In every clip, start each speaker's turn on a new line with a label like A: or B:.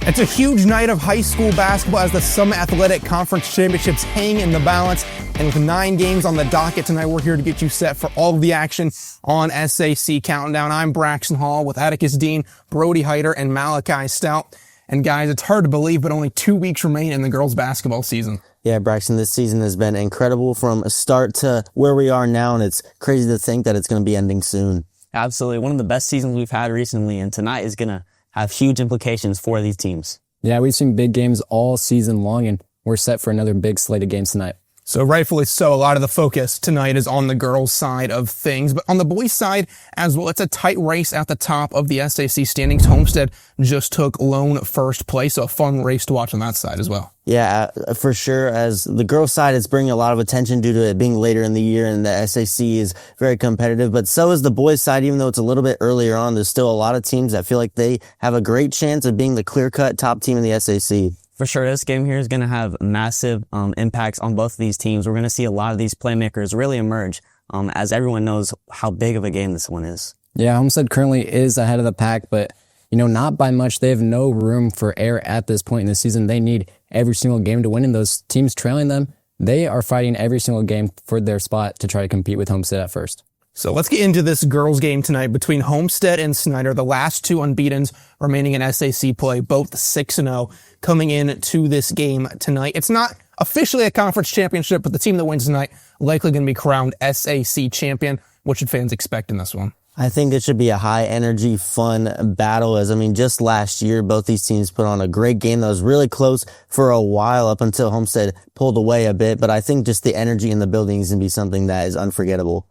A: It's a huge night of high school basketball as the Summit Athletic Conference Championships hang in the balance. And with 9 games on the docket tonight, we're here to get you set for all of the action on SAC Countdown. I'm Braxton Hall with Atticus Dean, Brody Heider, and Malachi Stout. And guys, it's hard to believe, but only 2 weeks remain in the girls' basketball season.
B: Yeah, Braxton, this season has been incredible from start to where we are now, and it's crazy to think that it's going to be ending soon.
C: Absolutely. One of the best seasons we've had recently, and tonight is going to have huge implications for these teams.
D: Yeah, we've seen big games all season long, and we're set for another big slate of games tonight.
A: So rightfully so, a lot of the focus tonight is on the girls' side of things. But on the boys' side as well, it's a tight race at the top of the SAC standings. Homestead just took lone first place, so a fun race to watch on that side as well.
B: Yeah, for sure. As the girls' side, it's bringing a lot of attention due to it being later in the year, and the SAC is very competitive. But so is the boys' side, even though it's a little bit earlier on. There's still a lot of teams that feel like they have a great chance of being the clear-cut top team in the SAC.
C: For sure, this game here is going to have massive impacts on both of these teams. We're going to see a lot of these playmakers really emerge as everyone knows how big of a game this one is.
D: Yeah, Homestead currently is ahead of the pack, but not by much. They have no room for error at this point in the season. They need every single game to win, and those teams trailing them, they are fighting every single game for their spot to try to compete with Homestead at first.
A: So let's get into this girls' game tonight between Homestead and Snyder, the last 2 unbeatens remaining in SAC play, both 6-0 coming in to this game tonight. It's not officially a conference championship, but the team that wins tonight likely going to be crowned SAC champion. What should fans expect in this one?
B: I think it should be a high-energy, fun battle. Just last year, both these teams put on a great game that was really close for a while up until Homestead pulled away a bit. But I think just the energy in the building is going to be something that is unforgettable.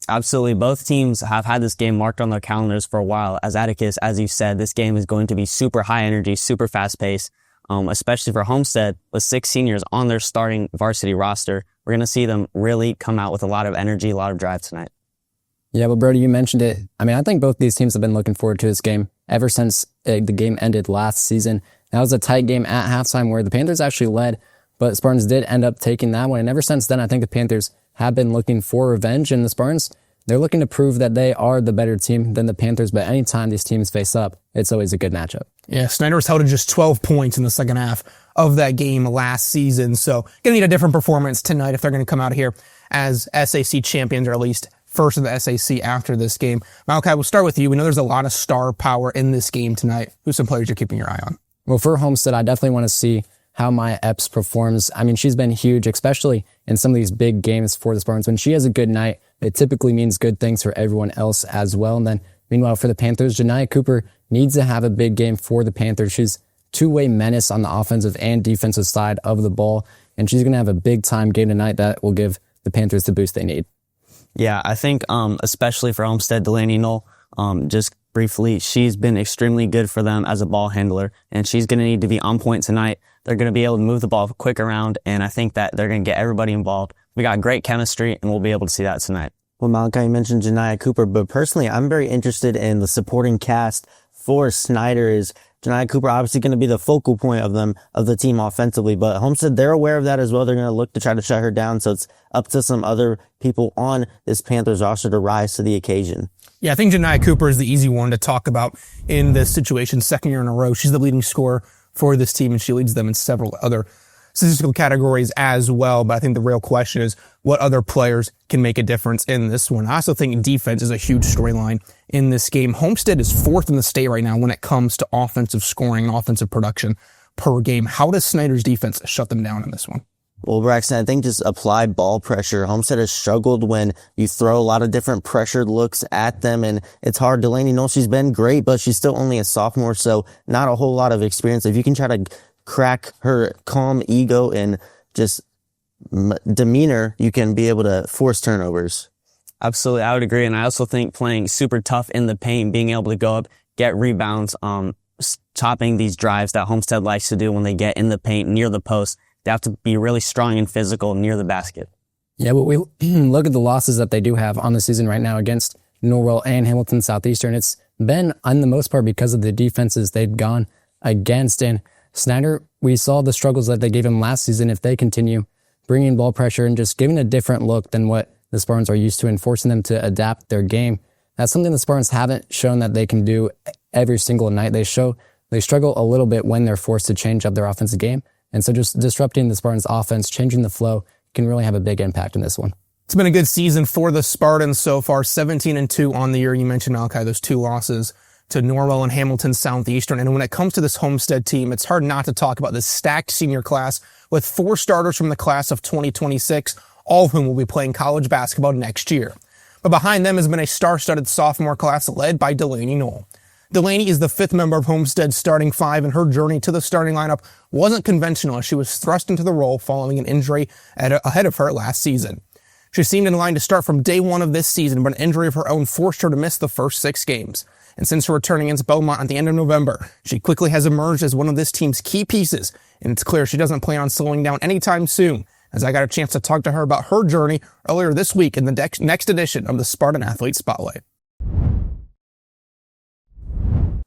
C: Absolutely. Both teams have had this game marked on their calendars for a while. As Atticus, as you said, this game is going to be super high energy, super fast paced, especially for Homestead with 6 seniors on their starting varsity roster. We're going to see them really come out with a lot of energy, a lot of drive tonight.
D: Yeah, well, Brody, you mentioned it. I think both these teams have been looking forward to this game ever since the game ended last season. That was a tight game at halftime where the Panthers actually led, but Spartans did end up taking that one. And ever since then, I think the Panthers have been looking for revenge, and the Spartans, they're looking to prove that they are the better team than the Panthers, but anytime these teams face up, it's always a good matchup.
A: Yeah, Snyder was held to just 12 points in the second half of that game last season, so going to need a different performance tonight if they're going to come out of here as SAC champions, or at least first in the SAC after this game. Malachi, we'll start with you. We know there's a lot of star power in this game tonight. Who's some players you're keeping your eye on?
D: Well, for Homestead, I definitely want to see how Maya Epps performs. She's been huge, especially in some of these big games for the Spartans. When she has a good night, it typically means good things for everyone else as well. And then, meanwhile, for the Panthers, Janiah Cooper needs to have a big game for the Panthers. She's two-way menace on the offensive and defensive side of the ball, and she's going to have a big-time game tonight that will give the Panthers the boost they need.
C: Yeah, I think especially for Homestead, Delaney Knoll, just briefly, she's been extremely good for them as a ball handler, and she's going to need to be on point tonight. They're going to be able to move the ball quick around, and I think that they're going to get everybody involved. We got great chemistry, and we'll be able to see that tonight.
B: Well, Malachi, you mentioned Janiah Cooper, but personally, I'm very interested in the supporting cast for Snyder. Is Janiah Cooper obviously going to be the focal point of the team offensively, but Homestead, they're aware of that as well. They're going to look to try to shut her down, so it's up to some other people on this Panthers roster to rise to the occasion.
A: Yeah, I think Janiah Cooper is the easy one to talk about in this situation. 2nd year in a row, she's the leading scorer for this team, and she leads them in several other statistical categories as well. But I think the real question is what other players can make a difference in this one. I also think defense is a huge storyline in this game. Homestead is 4th in the state right now when it comes to offensive scoring and offensive production per game. How does Snyder's defense shut them down in this one?
B: Well, Braxton, I think just applied ball pressure. Homestead has struggled when you throw a lot of different pressured looks at them, and it's hard. Delaney Knoll, she's been great, but she's still only a sophomore, so not a whole lot of experience. If you can try to crack her calm ego and just demeanor, you can be able to force turnovers.
C: Absolutely, I would agree, and I also think playing super tough in the paint, being able to go up, get rebounds, stopping these drives that Homestead likes to do when they get in the paint near the post. They have to be really strong and physical near the basket.
D: Yeah, but we look at the losses that they do have on the season right now against Norwell and Hamilton Southeastern. It's been, on the most part, because of the defenses they've gone against. And Snyder, we saw the struggles that they gave him last season. If they continue bringing ball pressure and just giving a different look than what the Spartans are used to and forcing them to adapt their game, that's something the Spartans haven't shown that they can do every single night. They show they struggle a little bit when they're forced to change up their offensive game. And so just disrupting the Spartans' offense, changing the flow, can really have a big impact in this one.
A: It's been a good season for the Spartans so far, 17-2 on the year. You mentioned, Malachi, those 2 losses to Norwell and Hamilton Southeastern. And when it comes to this Homestead team, it's hard not to talk about this stacked senior class with 4 starters from the class of 2026, all of whom will be playing college basketball next year. But behind them has been a star-studded sophomore class led by Delaney Knoll. Delaney is the 5th member of Homestead's starting 5, and her journey to the starting lineup wasn't conventional as she was thrust into the role following an injury ahead of her last season. She seemed in line to start from day 1 of this season, but an injury of her own forced her to miss the first 6 games. And since returning against Beaumont at the end of November, she quickly has emerged as one of this team's key pieces, and it's clear she doesn't plan on slowing down anytime soon, as I got a chance to talk to her about her journey earlier this week in the next edition of the Spartan Athlete Spotlight.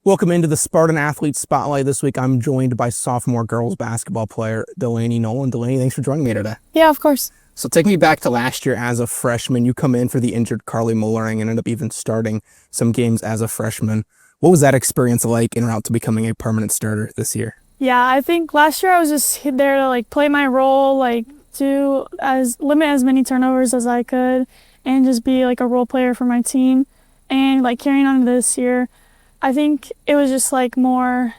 A: Welcome into the Spartan Athlete Spotlight. This week I'm joined by sophomore girls basketball player Delaney Knoll. And Delaney, thanks for joining me today.
E: Yeah, of course.
A: So take me back to last year as a freshman. You come in for the injured Carly Mullering and ended up even starting some games as a freshman. What was that experience like en route to becoming a permanent starter this year?
E: Yeah, I think last year I was just there to play my role, limit as many turnovers as I could, and just be a role player for my team. And carrying on this year, I think it was just more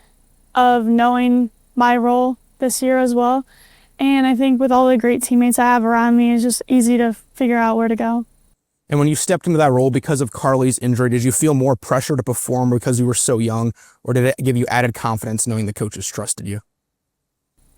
E: of knowing my role this year as well. And I think with all the great teammates I have around me, it's just easy to figure out where to go.
A: And when you stepped into that role because of Carly's injury, did you feel more pressure to perform because you were so young, or did it give you added confidence knowing the coaches trusted you?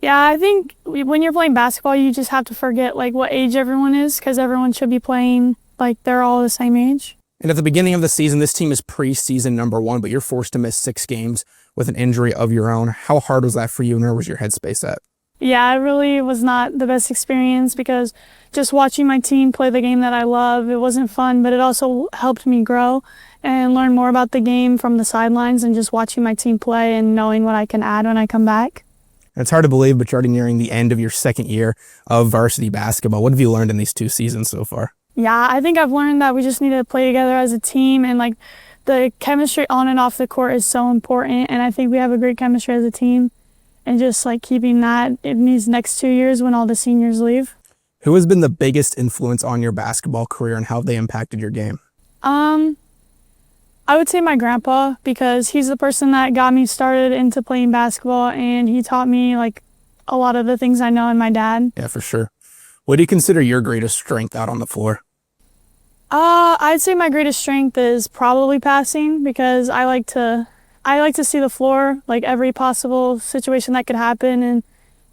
E: Yeah, I think when you're playing basketball, you just have to forget what age everyone is, because everyone should be playing they're all the same age.
A: And at the beginning of the season, this team is preseason number 1, but you're forced to miss 6 games with an injury of your own. How hard was that for you, and where was your headspace at?
E: Yeah, it really was not the best experience, because just watching my team play the game that I love, it wasn't fun, but it also helped me grow and learn more about the game from the sidelines and just watching my team play and knowing what I can add when I come back.
A: It's hard to believe, but you're already nearing the end of your 2nd year of varsity basketball. What have you learned in these 2 seasons so far?
E: Yeah, I think I've learned that we just need to play together as a team, and the chemistry on and off the court is so important, and I think we have a great chemistry as a team, and just keeping that in these next 2 years when all the seniors leave.
A: Who has been the biggest influence on your basketball career, and how have they impacted your game?
E: I would say my grandpa, because he's the person that got me started into playing basketball, and he taught me a lot of the things I know, and my dad.
A: Yeah, for sure. What do you consider your greatest strength out on the floor?
E: I'd say my greatest strength is probably passing, because I like to see the floor, every possible situation that could happen, and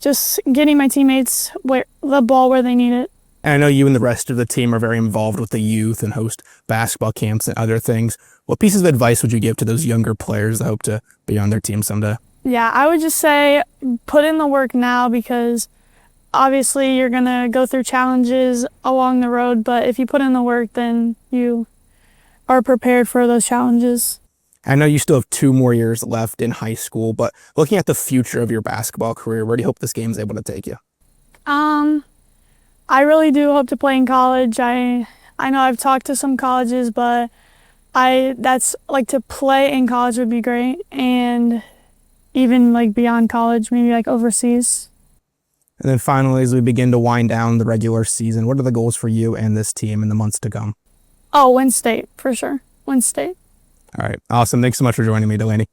E: just getting my teammates the ball where they need it.
A: And I know you and the rest of the team are very involved with the youth and host basketball camps and other things. What pieces of advice would you give to those younger players that hope to be on their team someday?
E: Yeah, I would just say put in the work now, because obviously you're going to go through challenges along the road, but if you put in the work, then you are prepared for those challenges.
A: I know you still have 2 more years left in high school, but looking at the future of your basketball career, where do you hope this game is able to take you?
E: I really do hope to play in college. I know I've talked to some colleges, but to play in college would be great, and even beyond college, maybe overseas.
A: And then finally, as we begin to wind down the regular season, what are the goals for you and this team in the months to come?
E: Oh, win state, for sure. Win state.
A: All right. Awesome. Thanks so much for joining me, Delaney.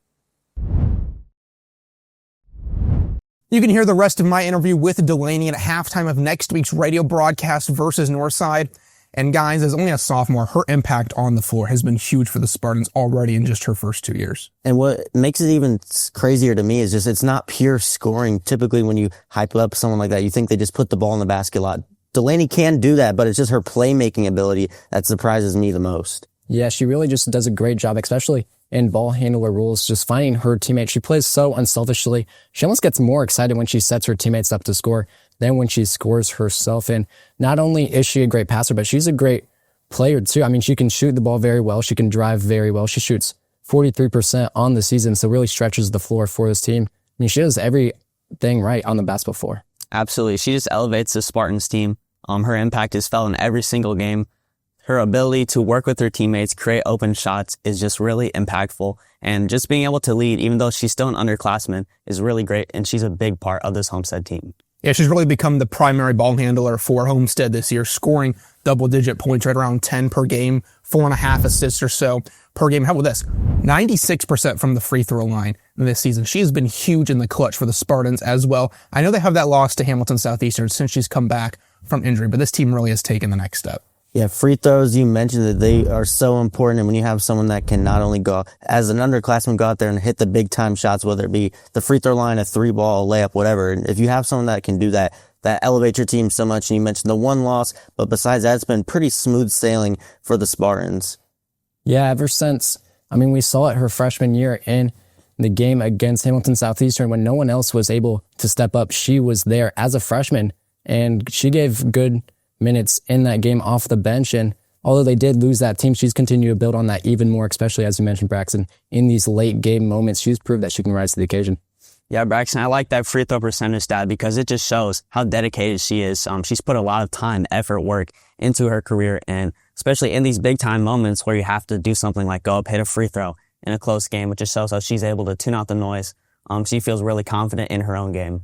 A: You can hear the rest of my interview with Delaney at halftime of next week's radio broadcast versus Northside. And guys, as only a sophomore, her impact on the floor has been huge for the Spartans already in just her first 2 years.
B: And what makes it even crazier to me is just it's not pure scoring. Typically, when you hype up someone like that, you think they just put the ball in the basket a lot. Delaney can do that, but it's just her playmaking ability that surprises me the most.
D: Yeah, she really just does a great job, especially in ball handler rules, just finding her teammates. She plays so unselfishly. She almost gets more excited when she sets her teammates up to score than when she scores herself. And not only is she a great passer, but she's a great player too. I mean, she can shoot the ball very well. She can drive very well. She shoots 43% on the season, so really stretches the floor for this team. I mean, she does everything right on the basketball floor.
C: Absolutely. She just elevates the Spartans team. Her impact is felt in every single game. her ability to work with her teammates, create open shots is just really impactful. And just being able to lead, even though she's still an underclassman, is really great. And she's a big part of this Homestead team.
A: Yeah, she's really become the primary ball handler for Homestead this year, scoring double-digit points, right around 10 per game, 4.5 assists or so per game. How about this? 96% from the free throw line this season. She has been huge in the clutch for the Spartans as well. I know they have that loss to Hamilton Southeastern since she's come back from injury, but this team really has taken the next step.
B: Yeah, free throws, you mentioned that they are so important. And when you have someone that can not only go, as an underclassman, go out there and hit the big time shots, whether it be the free throw line, a 3-ball, layup, whatever. And if you have someone that can do that, that elevates your team so much. And you mentioned the one loss, but besides that, it's been pretty smooth sailing for the Spartans.
D: Yeah, ever since, we saw it her freshman year in the game against Hamilton Southeastern when no one else was able to step up. She was there as a freshman, and she gave good minutes in that game off the bench. And although they did lose that team, she's continued to build on that even more, especially as you mentioned, Braxton, in these late game moments. She's proved that she can rise to the occasion.
C: Yeah, Braxton, I like that free throw percentage stat because it just shows how dedicated she is. She's put a lot of time, effort, work into her career, and especially in these big time moments where you have to do something like go up, hit a free throw in a close game, it just shows how she's able to tune out the noise. She feels really confident in her own game.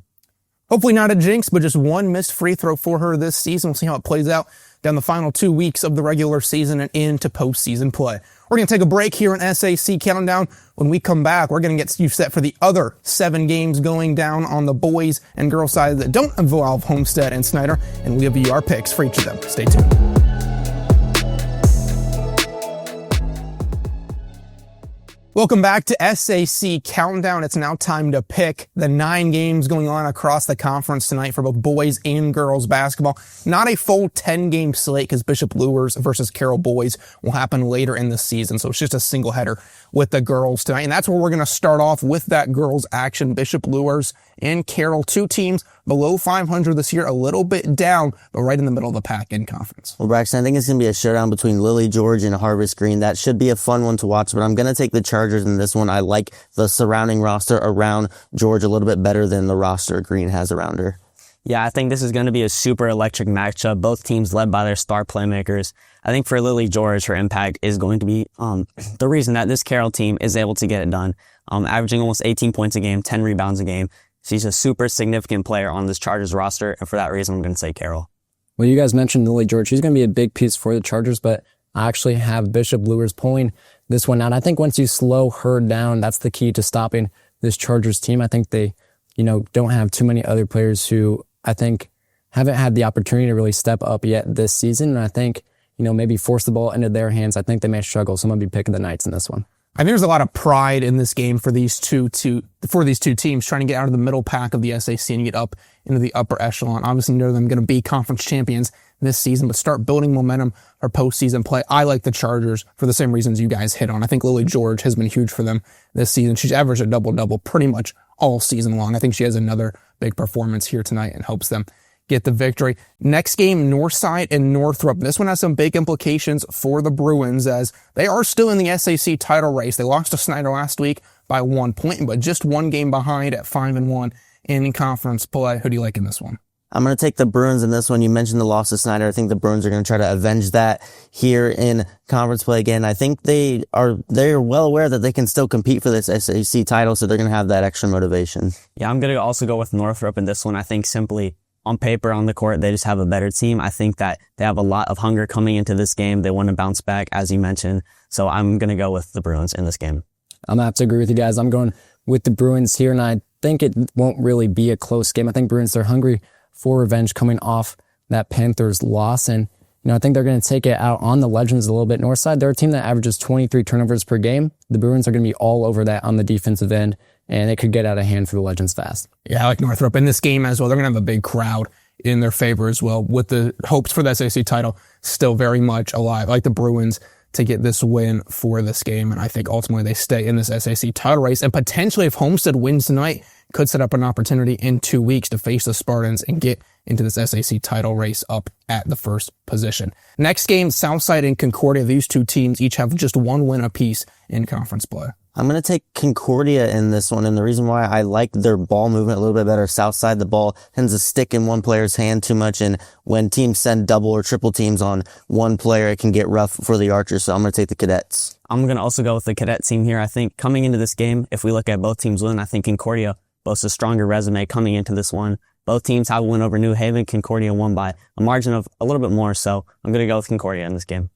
A: Hopefully not a jinx, but just one missed free throw for her this season. We'll see how it plays out down the final 2 weeks of the regular season and into postseason play. We're going to take a break here in SAC Countdown. When we come back, we're going to get you set for the other 7 games going down on the boys and girls side that don't involve Homestead and Snyder, and we'll give you our picks for each of them. Stay tuned. Welcome back to SAC Countdown. It's now time to pick the 9 games going on across the conference tonight for both boys and girls basketball. Not a full 10-game slate because Bishop Luers versus Carroll boys will happen later in the season. So it's just a single header with the girls tonight. And that's where we're going to start off with that girls action. Bishop Luers and Carroll, 2 teams below 500 this year, a little bit down, but right in the middle of the pack in conference.
B: Well, Braxton, I think it's going to be a showdown between Lily George and Harvest Green. That should be a fun one to watch, but I'm going to take the Chargers in this one. I like the surrounding roster around George a little bit better than the roster Green has around her.
C: Yeah, I think this is going to be a super electric matchup. Both teams led by their star playmakers. I think for Lily George, her impact is going to be the reason that this Carroll team is able to get it done. Averaging almost 18 points a game, 10 rebounds a game. She's a super significant player on this Chargers roster, and for that reason, I'm going to say Carroll.
D: Well, you guys mentioned Lily George. She's going to be a big piece for the Chargers, but I actually have Bishop Luers pulling this one out. I think once you slow her down, that's the key to stopping this Chargers team. I think they, don't have too many other players who I think haven't had the opportunity to really step up yet this season. And I think, maybe force the ball into their hands. I think they may struggle. So I'm going to be picking the Knights in this one.
A: I think there's a lot of pride in this game for these two teams trying to get out of the middle pack of the SAC and get up into the upper echelon. Obviously, they're going to be conference champions this season, but start building momentum for postseason play. I like the Chargers for the same reasons you guys hit on. I think Lily George has been huge for them this season. She's averaged a double-double pretty much all season long. I think she has another big performance here tonight and helps them get the victory. Next game, Northside and Northrop. This one has some big implications for the Bruins as they are still in the SAC title race. They lost to Snyder last week by 1 point, but just 1 game behind at 5-1 in conference play. Who do you like in this one?
B: I'm going to take the Bruins in this one. You mentioned the loss to Snyder. I think the Bruins are going to try to avenge that here in conference play again. I think they're well aware that they can still compete for this SAC title, so they're going to have that extra motivation.
C: Yeah, I'm going to also go with Northrop in this one. I think simply on paper, on the court, they just have a better team. I think that they have a lot of hunger coming into this game. They want to bounce back, as you mentioned. So I'm going to go with the Bruins in this game.
D: I'm going to have to agree with you guys. I'm going with the Bruins here, and I think it won't really be a close game. I think Bruins are hungry for revenge coming off that Panthers loss. And, I think they're going to take it out on the Legends a little bit. Northside, they're a team that averages 23 turnovers per game. The Bruins are going to be all over that on the defensive end, and it could get out of hand for the Legends fast.
A: Yeah, I like Northrop in this game as well. They're going to have a big crowd in their favor as well, with the hopes for the SAC title still very much alive. I like the Bruins to get this win for this game, and I think ultimately they stay in this SAC title race, and potentially if Homestead wins tonight, could set up an opportunity in 2 weeks to face the Spartans and get into this SAC title race up at the first position. Next game, Southside and Concordia. These 2 teams each have just 1 win apiece in conference play.
B: I'm going to take Concordia in this one, and the reason why I like their ball movement a little bit better, south side, the ball tends to stick in one player's hand too much, and when teams send double or triple teams on one player, it can get rough for the Archers, so I'm going to take the Cadets.
C: I'm going to also go with the Cadet team here. I think coming into this game, if we look at both teams' win, I think Concordia boasts a stronger resume coming into this one. Both teams have a win over New Haven. Concordia won by a margin of a little bit more, so I'm going to go with Concordia in this game.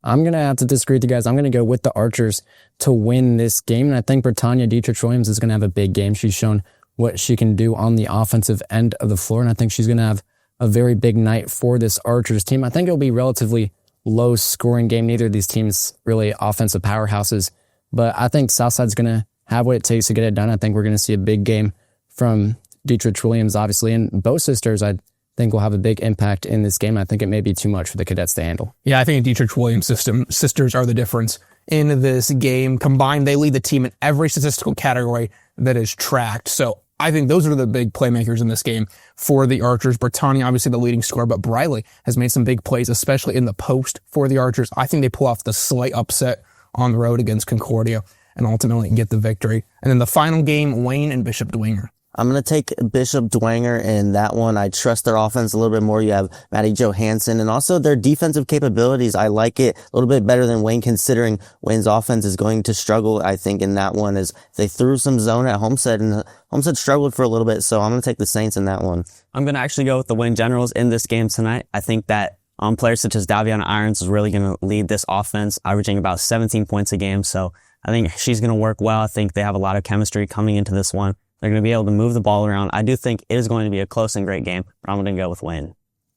D: I'm going to have to disagree with you guys. I'm going to go with the Archers to win this game. And I think Britannia Dietrich-Williams is going to have a big game. She's shown what she can do on the offensive end of the floor. And I think she's going to have a very big night for this Archers team. I think it'll be a relatively low scoring game. Neither of these teams really offensive powerhouses. But I think Southside's going to have what it takes to get it done. I think we're going to see a big game from Dietrich-Williams, obviously. And both sisters, I think will have a big impact in this game. I think it may be too much for the Cadets to handle.
A: Yeah, I think Dietrich-Williams sisters are the difference in this game. Combined, they lead the team in every statistical category that is tracked. So I think those are the big playmakers in this game for the Archers. Britannia, obviously the leading scorer, but Briley has made some big plays, especially in the post for the Archers. I think they pull off the slight upset on the road against Concordia and ultimately get the victory. And then the final game, Wayne and Bishop Dwenger.
B: I'm going to take Bishop Dwenger in that one. I trust their offense a little bit more. You have Maddie Johansson and also their defensive capabilities. I like it a little bit better than Wayne, considering Wayne's offense is going to struggle, I think, in that one, as they threw some zone at Homestead, and Homestead struggled for a little bit. So I'm going to take the Saints in that one.
C: I'm going to actually go with the Wayne Generals in this game tonight. I think that players such as Daviana Irons is really going to lead this offense, averaging about 17 points a game. So I think she's going to work well. I think they have a lot of chemistry coming into this one. They're going to be able to move the ball around. I do think it is going to be a close and great game, but I'm going to go with Wayne.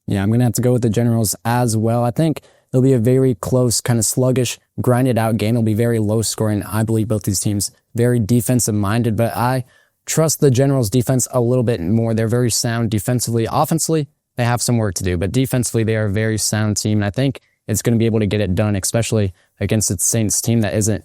D: Yeah, I'm going to have to go with the Generals as well. I think it'll be a very close, kind of sluggish, grinded out game. It'll be very low scoring. I believe both these teams very defensive minded, but I trust the Generals defense a little bit more. They're very sound defensively. Offensively, they have some work to do, but defensively, they are a very sound team. And I think it's going to be able to get it done, especially against the Saints team that isn't,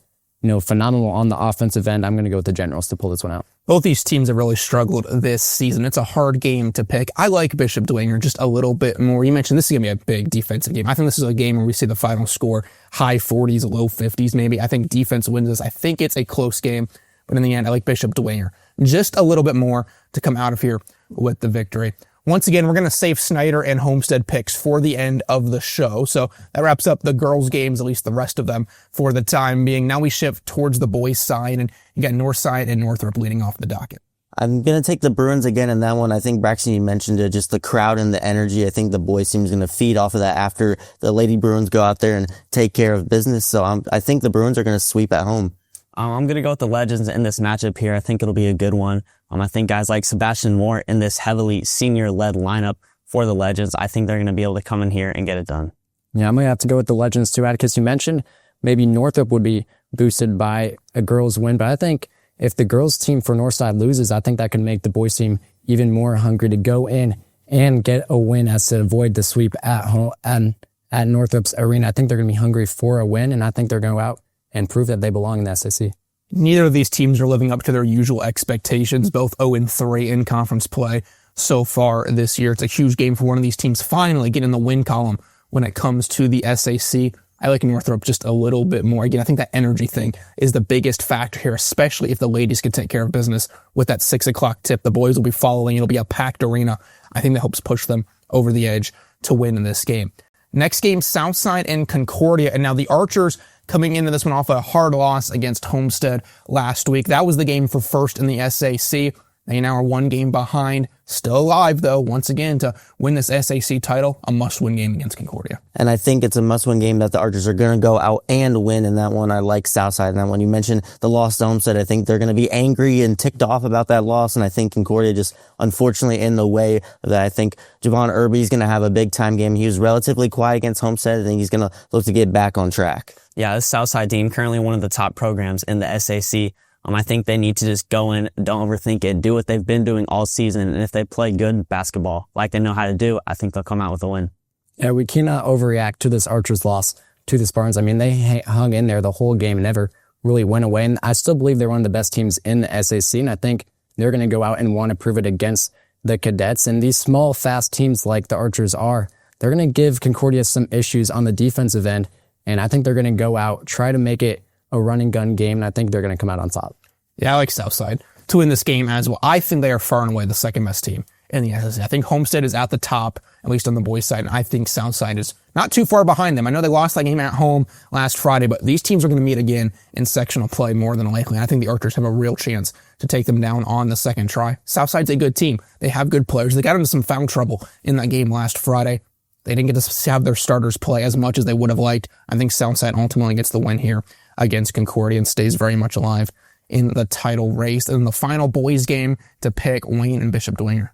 D: phenomenal on the offensive end. I'm going to go with the Generals to pull this one out.
A: Both these teams have really struggled this season. It's a hard game to pick. I like Bishop Dwenger just a little bit more. You mentioned this is going to be a big defensive game. I think this is a game where we see the final score high 40s, low 50s maybe. I think defense wins this. I think it's a close game, but in the end, I like Bishop Dwenger just a little bit more to come out of here with the victory. Once again, we're going to save Snyder and Homestead picks for the end of the show. So that wraps up the girls' games, at least the rest of them, for the time being. Now we shift towards the boys' side, and you got Northside and Northrop leading off the docket.
B: I'm going to take the Bruins again in that one. I think, Braxton, you mentioned it, just the crowd and the energy. I think the boys team is going to feed off of that after the Lady Bruins go out there and take care of business. So I think the Bruins are going to sweep at home.
C: I'm going to go with the Legends in this matchup here. I think it'll be a good one. I think guys like Sebastian Moore in this heavily senior-led lineup for the Legends, I think they're going to be able to come in here and get it done.
D: Yeah, I'm going to have to go with the Legends too, Atticus. You mentioned maybe Northrop would be boosted by a girls' win, but I think if the girls' team for Northside loses, I think that could make the boys' team even more hungry to go in and get a win as to avoid the sweep at home and at Northrop's arena. I think they're going to be hungry for a win, and I think they're going to go out and prove that they belong in the SAC.
A: Neither of these teams are living up to their usual expectations, both 0-3 in conference play so far this year. It's a huge game for one of these teams finally getting in the win column when it comes to the SAC. I like Northrop just a little bit more. Again, I think that energy thing is the biggest factor here, especially if the ladies can take care of business with that 6 o'clock tip. The boys will be following. It'll be a packed arena. I think that helps push them over the edge to win in this game. Next game, Southside and Concordia. And now the Archers coming into this one off a hard loss against Homestead last week. That was the game for first in the SAC. They now are one game behind. Still alive, though, once again, to win this SAC title. A must-win game against Concordia.
B: And I think it's a must-win game that the Archers are going to go out and win in that one. I like Southside in that one. You mentioned the loss to Homestead. I think they're going to be angry and ticked off about that loss. And I think Concordia just, unfortunately, in the way of that. I think Javon Irby is going to have a big-time game. He was relatively quiet against Homestead. I think he's going to look to get back on track.
C: Yeah, this Southside team, currently one of the top programs in the SAC. I think they need to just go in, don't overthink it, do what they've been doing all season. And if they play good basketball like they know how to do, I think they'll come out with a win.
D: Yeah, we cannot overreact to this Archers loss to the Spartans. I mean, they hung in there the whole game and never really went away. And I still believe they're one of the best teams in the SAC. And I think they're going to go out and want to prove it against the Cadets. And these small, fast teams like the Archers are, they're going to give Concordia some issues on the defensive end. And I think they're going to go out, try to make it a run and gun game, and I think they're going to come out on top.
A: Yeah, I like Southside to win this game as well. I think they are far and away the second best team in the SEC. I think Homestead is at the top, at least on the boys' side, and I think Southside is not too far behind them. I know they lost that game at home last Friday, but these teams are going to meet again in sectional play more than likely. And I think the Archers have a real chance to take them down on the second try. Southside's a good team. They have good players. They got into some foul trouble in that game last Friday. They didn't get to have their starters play as much as they would have liked. I think Southside ultimately gets the win here against Concordia and stays very much alive in the title race. And the final boys game to pick Wayne and Bishop Dwenger.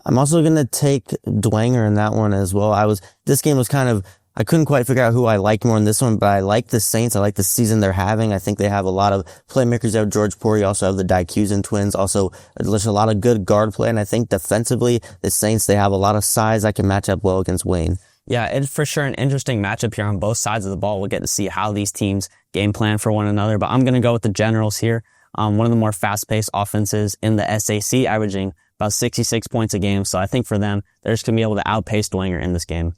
B: I'm also going to take Dwenger in that one as well. This game was I couldn't quite figure out who I liked more in this one, but I like the Saints. I like the season they're having. I think they have a lot of playmakers. They have George Pori. You also have the Dycusen twins. Also, there's a lot of good guard play. And I think defensively, the Saints, they have a lot of size that can match up well against Wayne.
C: Yeah, it's for sure an interesting matchup here on both sides of the ball. We'll get to see how these teams game plan for one another, but I'm going to go with the Generals here. One of the more fast-paced offenses in the SAC, averaging about 66 points a game. So I think for them, they're just going to be able to outpace Dwenger in this game.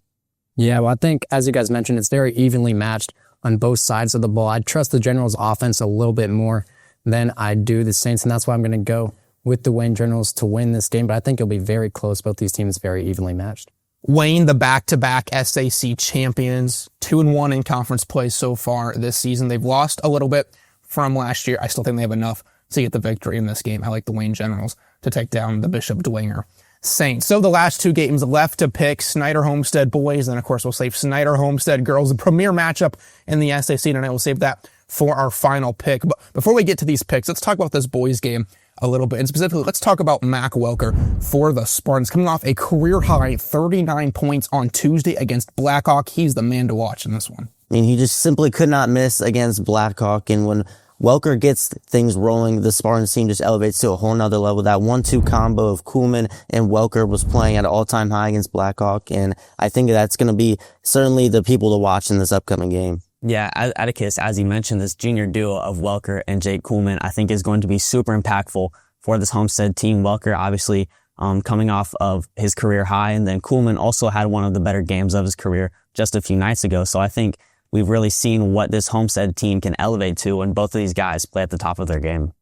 D: Yeah, well, I think, as you guys mentioned, it's very evenly matched on both sides of the ball. I trust the Generals offense a little bit more than I do the Saints, and that's why I'm going to go with the Wayne Generals to win this game, but I think it'll be very close. Both these teams very evenly matched.
A: Wayne, the back-to-back SAC champions, 2-1 in conference play so far this season. They've lost a little bit from last year. I still think they have enough to get the victory in this game. I like the Wayne Generals to take down the Bishop Dwenger Saints. So the last two games left to pick, Snyder Homestead boys, and of course we'll save Snyder Homestead girls, the premier matchup in the SAC tonight. We'll save that for our final pick. But before we get to these picks, let's talk about this boys game a little bit. And specifically, let's talk about Mac Welker for the Spartans, coming off a career-high 39 points on Tuesday against Blackhawk. He's the man to watch in this one.
B: I mean, he just simply could not miss against Blackhawk, and when Welker gets things rolling, the Spartans team just elevates to a whole nother level. That 1-2 combo of Kuhlman and Welker was playing at an all-time high against Blackhawk, and I think that's going to be certainly the people to watch in this upcoming game.
C: Yeah, Atticus, as you mentioned, this junior duo of Welker and Jake Kuhlman, I think is going to be super impactful for this Homestead team. Welker, obviously, coming off of his career high, and then Kuhlman also had one of the better games of his career just a few nights ago. So I think we've really seen what this Homestead team can elevate to when both of these guys play at the top of their game.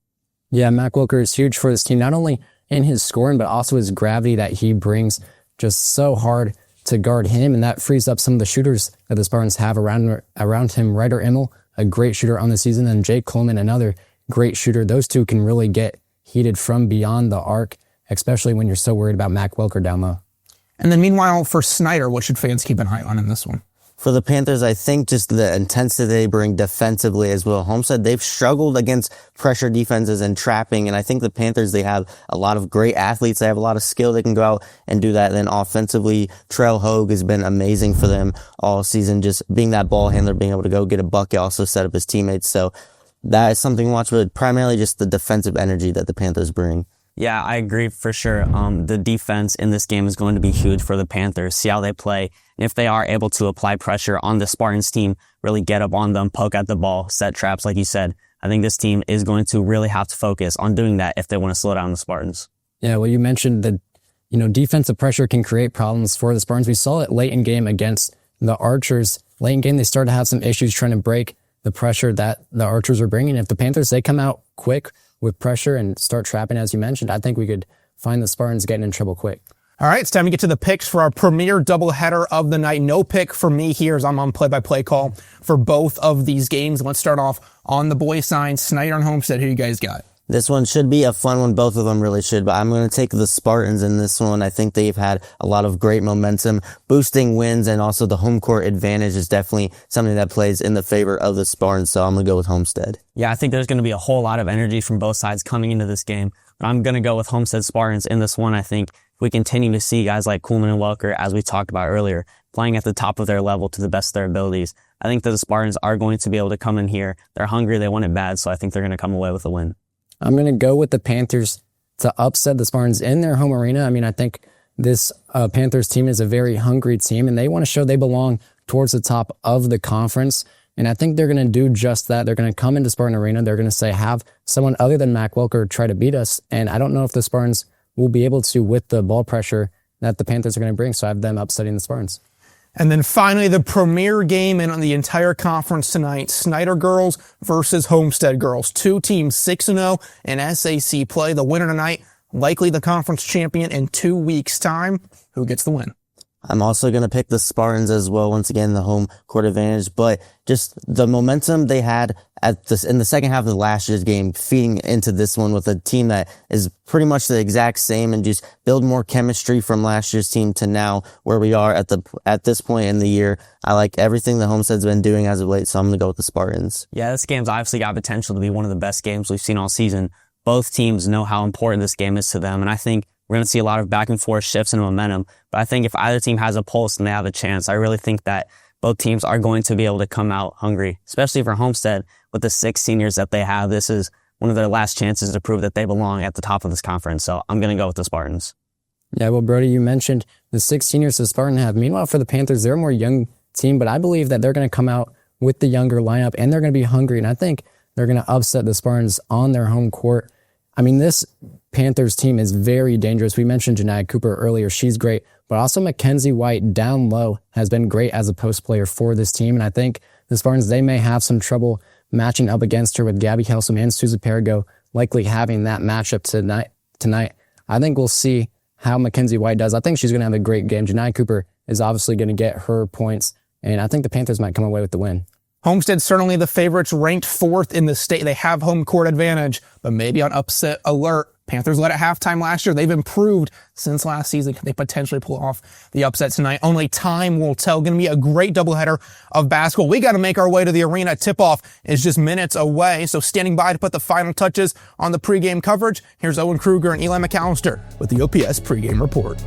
C: Yeah,
D: Mac Welker is huge for this team, not only in his scoring, but also his gravity that he brings just so hard to guard him, and that frees up some of the shooters that the Spartans have around him. Ryder Immel, a great shooter on the season, and Jake Coleman, another great shooter. Those two can really get heated from beyond the arc, especially when you're so worried about Mac Welker down low.
A: And then meanwhile, for Snyder, what should fans keep an eye on in this one?
B: For the Panthers, I think just the intensity they bring defensively as well. Homestead, they've struggled against pressure defenses and trapping, and I think the Panthers, they have a lot of great athletes. They have a lot of skill. They can go out and do that. And then offensively, Trell Hogue has been amazing for them all season, just being that ball handler, being able to go get a bucket, also set up his teammates. So that is something to watch, but primarily just the defensive energy that the Panthers bring.
C: Yeah, I agree for sure. The defense in this game is going to be huge for the Panthers. See how they play. And if they are able to apply pressure on the Spartans team, really get up on them, poke at the ball, set traps, like you said, I think this team is going to really have to focus on doing that if they want to slow down the Spartans.
D: Yeah, well, you mentioned that, defensive pressure can create problems for the Spartans. We saw it late in game against the Archers. Late in game, they started to have some issues trying to break the pressure that the Archers were bringing. If the Panthers, they come out quick with pressure and start trapping, as you mentioned, I think we could find the Spartans getting in trouble quick.
A: All right, it's time to get to the picks for our premier doubleheader of the night. No pick for me here as I'm on play-by-play call for both of these games. Let's start off on the boys' side. Snyder and Homestead, who you guys got?
B: This one should be a fun one. Both of them really should, but I'm going to take the Spartans in this one. I think they've had a lot of great momentum, boosting wins, and also the home court advantage is definitely something that plays in the favor of the Spartans, so I'm going to go with Homestead.
C: Yeah, I think there's going to be a whole lot of energy from both sides coming into this game, but I'm going to go with Homestead Spartans in this one. I think if we continue to see guys like Kuhlman and Welker, as we talked about earlier, playing at the top of their level to the best of their abilities, I think that the Spartans are going to be able to come in here. They're hungry, they want it bad, so I think they're going to come away with a win.
D: I'm going to go with the Panthers to upset the Spartans in their home arena. I mean, I think this Panthers team is a very hungry team, and they want to show they belong towards the top of the conference. And I think they're going to do just that. They're going to come into Spartan Arena. They're going to say, have someone other than Mac Welker try to beat us. And I don't know if the Spartans will be able to with the ball pressure that the Panthers are going to bring. So I have them upsetting the Spartans.
A: And then finally, the premier game in on the entire conference tonight, Snyder girls versus Homestead girls. Two teams 6-0 in SAC play. The winner tonight, likely the conference champion in 2 weeks' time. Who gets the win?
B: I'm also going to pick the Spartans as well. Once again, the home court advantage, but just the momentum they had in the second half of the last year's game, feeding into this one with a team that is pretty much the exact same, and just build more chemistry from last year's team to now where we are at this point in the year. I like everything the Homestead's been doing as of late, so I'm going to go with the Spartans.
C: Yeah, this game's obviously got potential to be one of the best games we've seen all season. Both teams know how important this game is to them, and I think we're going to see a lot of back and forth shifts in momentum. But I think if either team has a pulse and they have a chance, I really think that both teams are going to be able to come out hungry, especially for Homestead with the 6 seniors that they have. This is one of their last chances to prove that they belong at the top of this conference. So I'm going to go with the Spartans.
D: Yeah, well, Brody, you mentioned the 6 seniors the Spartans have. Meanwhile, for the Panthers, they're a more young team, but I believe that they're going to come out with the younger lineup and they're going to be hungry. And I think they're going to upset the Spartans on their home court. I mean, this Panthers team is very dangerous. We mentioned Janae Cooper earlier. She's great. But also Mackenzie White down low has been great as a post player for this team. And I think the Spartans, they may have some trouble matching up against her with Gabby Helsum and Susan Perigo likely having that matchup tonight. I think we'll see how Mackenzie White does. I think she's going to have a great game. Janae Cooper is obviously going to get her points. And I think the Panthers might come away with the win.
A: Homestead certainly the favorites, ranked 4th in the state. They have home court advantage, but maybe on upset alert. Panthers led at halftime last year. They've improved since last season. Can they potentially pull off the upset tonight? Only time will tell. Going to be a great doubleheader of basketball. We got to make our way to the arena. Tip-off is just minutes away. So standing by to put the final touches on the pregame coverage, here's Owen Kruger and Eli McAllister with the OPS pregame report.